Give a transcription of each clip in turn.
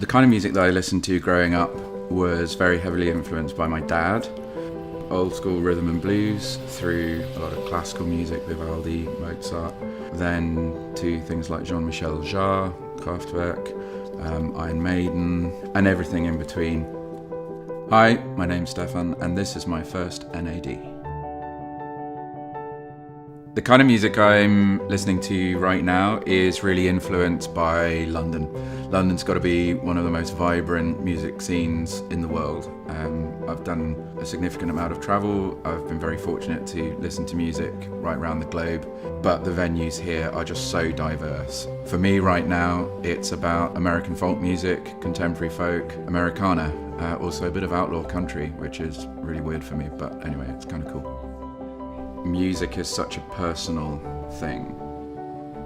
The kind of music that I listened to growing up was very heavily influenced by my dad. Old school rhythm and blues through a lot of classical music, Vivaldi, Mozart, then to things like Jean-Michel Jarre, Kraftwerk, Iron Maiden, and everything in between. Hi, my name's Stefan, and this is my first NAD. The kind of music I'm listening to right now is really influenced by London. London's got to be one of the most vibrant music scenes in the world. I've done a significant amount of travel. I've been very fortunate to listen to music right around the globe, but the venues here are just so diverse. For me right now, it's about American folk music, contemporary folk, Americana, also a bit of outlaw country, which is really weird for me, but anyway, it's kind of cool. Music is such a personal thing.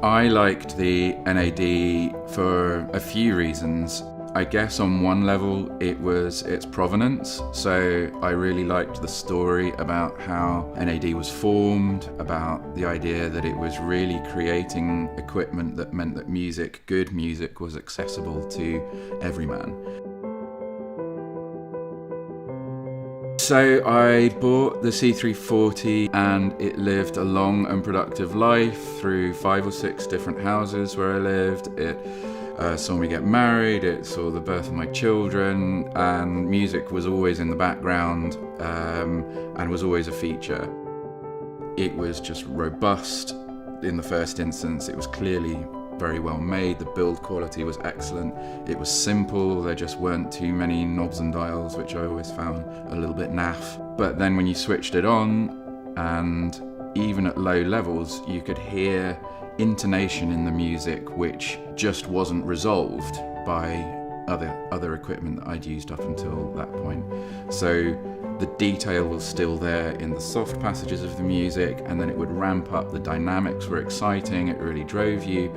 I liked the NAD for a few reasons. I guess on one level it was its provenance, so I really liked the story about how NAD was formed, about the idea that it was really creating equipment that meant that music, good music, was accessible to every man. So I bought the C340 and it lived a long and productive life through 5 or 6 different houses where I lived. It saw me get married, it saw the birth of my children, and music was always in the background and was always a feature. It was just robust in the first instance. It was clearly very well made, the build quality was excellent, it was simple, there just weren't too many knobs and dials, which I always found a little bit naff. But then when you switched it on, and even at low levels, you could hear intonation in the music which just wasn't resolved by other equipment that I'd used up until that point. So the detail was still there in the soft passages of the music, and then it would ramp up, the dynamics were exciting, it really drove you,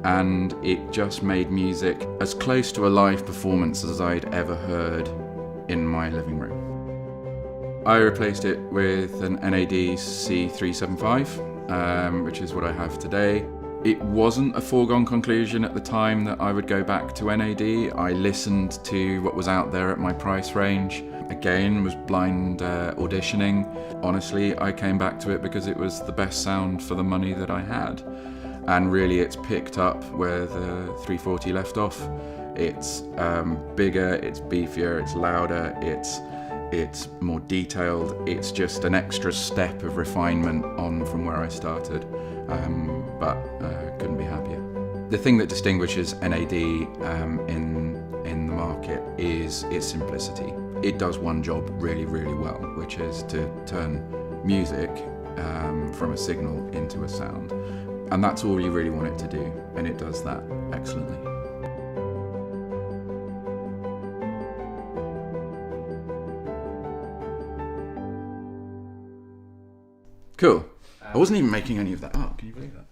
and it just made music as close to a live performance as I'd ever heard in my living room. I replaced it with an NAD C375, which is what I have today. It wasn't a foregone conclusion at the time that I would go back to NAD. I listened to what was out there at my price range. Again, was blind auditioning. Honestly, I came back to it because it was the best sound for the money that I had. And really it's picked up where the 340 left off. It's bigger, it's beefier, it's louder, it's more detailed. It's just an extra step of refinement on from where I started. But couldn't be happier. The thing that distinguishes NAD in the market is its simplicity. It does one job really, really well, which is to turn music from a signal into a sound. And that's all you really want it to do, and it does that excellently. Cool. I wasn't even making any of that up, can you believe that?